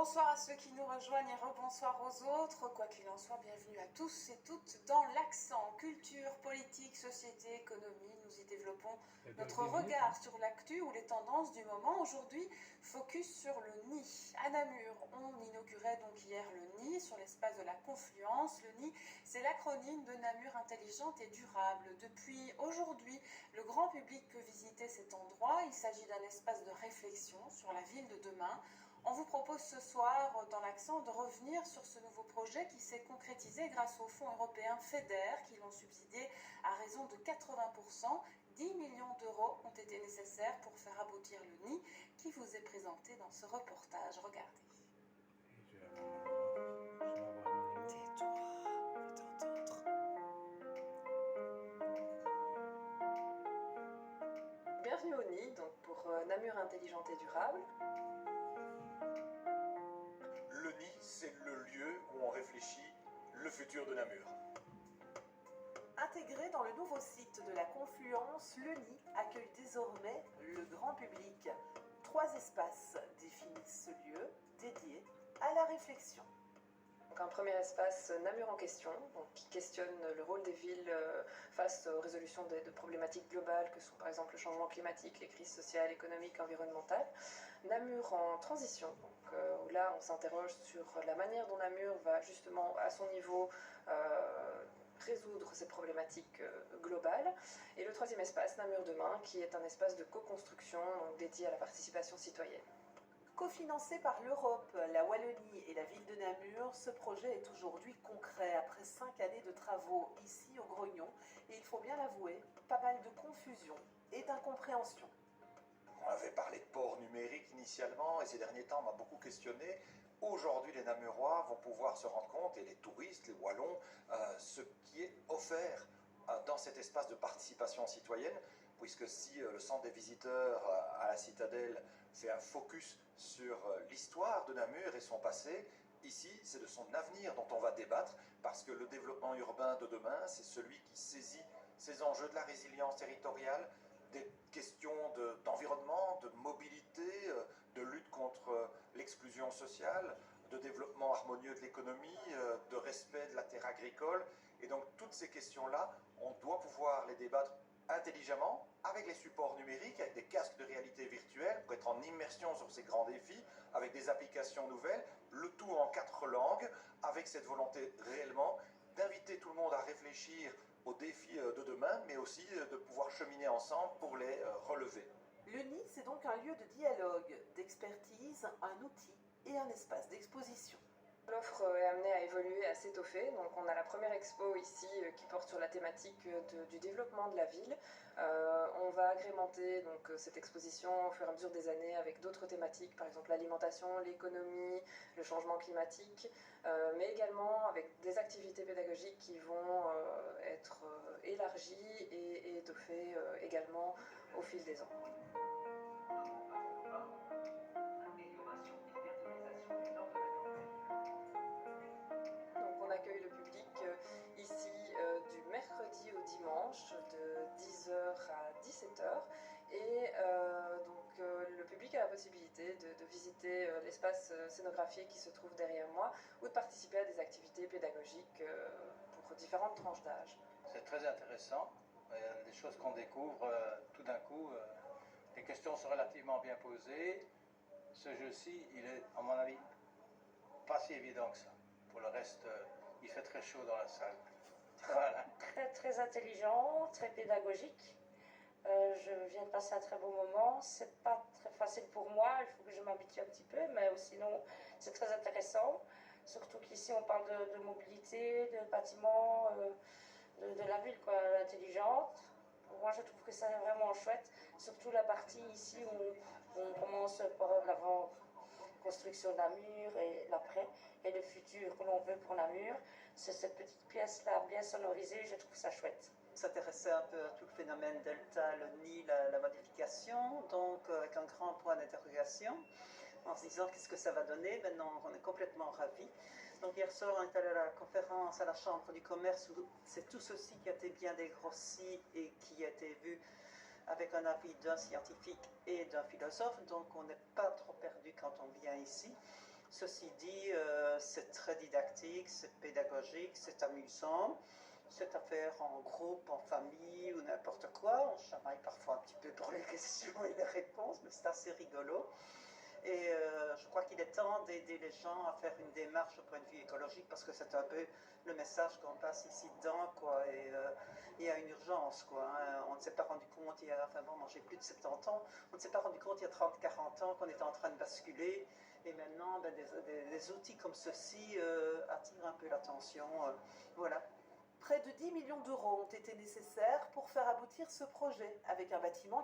Bonsoir à ceux qui nous rejoignent et rebonsoir aux autres. Quoi qu'il en soit, bienvenue à tous et toutes dans l'Accent. Culture, politique, société, économie, nous y développons notre regard sur l'actu ou les tendances du moment. Aujourd'hui, focus sur le nid. À Namur, on inaugurait donc hier le nid sur l'espace de la Confluence. Le nid, c'est l'acronyme de Namur intelligente et durable. Depuis aujourd'hui, le grand public peut visiter cet endroit. Il s'agit d'un espace de réflexion sur la ville de demain. On vous propose ce soir, dans l'Accent, de revenir sur ce nouveau projet qui s'est concrétisé grâce au fonds européen FEDER, qui l'ont subsidié à raison de 80%. 10 millions d'euros ont été nécessaires pour faire aboutir le nid qui vous est présenté dans ce reportage. Regardez. Tais-toi, on peut t'entendre. Bienvenue au nid, donc pour Namur intelligente et durable. Le nid, c'est le lieu où on réfléchit le futur de Namur. Intégré dans le nouveau site de la Confluence, le nid accueille désormais le grand public. 3 espaces définissent ce lieu dédié à la réflexion. Donc un premier espace, Namur en question, donc, qui questionne le rôle des villes face aux résolutions de problématiques globales que sont par exemple le changement climatique, les crises sociales, économiques, environnementales. Namur en transition, donc, où là on s'interroge sur la manière dont Namur va justement à son niveau résoudre ces problématiques globales. Et le troisième espace, Namur demain, qui est un espace de co-construction dédié à la participation citoyenne. Cofinancé par l'Europe, la Wallonie et la ville de Namur, ce projet est aujourd'hui concret après 5 années de travaux ici au Grognon. Et il faut bien l'avouer, pas mal de confusion et d'incompréhension. On avait parlé de port numérique initialement et ces derniers temps on m'a beaucoup questionné. Aujourd'hui, les Namurois vont pouvoir se rendre compte, et les touristes, les Wallons, ce qui est offert dans cet espace de participation citoyenne, puisque si le centre des visiteurs à la Citadelle fait un focus sur l'histoire de Namur et son passé, ici, c'est de son avenir dont on va débattre, parce que le développement urbain de demain, c'est celui qui saisit ces enjeux de la résilience territoriale, des questions d'environnement, de mobilité, de lutte contre l'exclusion sociale, de développement harmonieux de l'économie, de respect de la terre agricole. Et donc toutes ces questions-là, on doit pouvoir les débattre intelligemment, avec les supports numériques, avec des casques de réalité virtuelle, pour être en immersion sur ces grands défis, avec des applications nouvelles, le tout en 4 langues, avec cette volonté réellement d'inviter tout le monde à réfléchir aux défis de demain, mais aussi de pouvoir cheminer ensemble pour les relever. Le nid, c'est donc un lieu de dialogue, d'expertise, un outil et un espace d'exposition. L'offre est amenée à évoluer, à s'étoffer. Donc on a la première expo ici qui porte sur la thématique du développement de la ville. On va agrémenter donc, cette exposition au fur et à mesure des années avec d'autres thématiques, par exemple l'alimentation, l'économie, le changement climatique, mais également avec des activités pédagogiques qui vont être élargies et étoffées également au fil des ans. On accueille le public ici du mercredi au dimanche de 10h à 17h et donc le public a la possibilité de visiter l'espace scénographié qui se trouve derrière moi ou de participer à des activités pédagogiques pour différentes tranches d'âge. C'est très intéressant, des choses qu'on découvre tout d'un coup, les questions sont relativement bien posées. Ce jeu-ci, il est à mon avis pas si évident que ça. Pour le reste, il fait très chaud dans la salle. Voilà. Très intelligent, très pédagogique. Je viens de passer un très beau moment. C'est pas très facile pour moi, il faut que je m'habitue un petit peu, mais sinon c'est très intéressant. Surtout qu'ici on parle de mobilité, de bâtiments, de la ville quoi, intelligente. Pour moi je trouve que c'est vraiment chouette. Surtout la partie ici où on commence par l'avant. Construction de Namur et l'après et le futur que l'on veut pour Namur. C'est cette petite pièce-là bien sonorisée, je trouve ça chouette. S'intéresser un peu à tout le phénomène delta, le nid, la modification, donc avec un grand point d'interrogation, en se disant qu'est-ce que ça va donner. Maintenant, on est complètement ravis. Donc hier soir, on est allé à la conférence à la Chambre du commerce où c'est tout ceci qui a été bien dégrossi et qui a été vu avec un avis d'un scientifique et d'un philosophe, donc on n'est pas trop perdu quand on vient ici. Ceci dit, c'est très didactique, c'est pédagogique, c'est amusant. C'est à faire en groupe, en famille ou n'importe quoi. On chamaille parfois un petit peu pour les questions et les réponses, mais c'est assez rigolo. Et je crois qu'il est temps d'aider les gens à faire une démarche au point de vue écologique parce que c'est un peu le message qu'on passe ici dedans, quoi. Et il y a une urgence, quoi. Hein. On ne s'est pas rendu compte, enfin bon, moi j'ai plus de 70 ans, on ne s'est pas rendu compte il y a 30-40 ans qu'on était en train de basculer. Et maintenant, ben, des outils comme ceux-ci attirent un peu l'attention. Voilà. Près de 10 millions d'euros ont été nécessaires pour faire aboutir ce projet, avec un bâtiment qui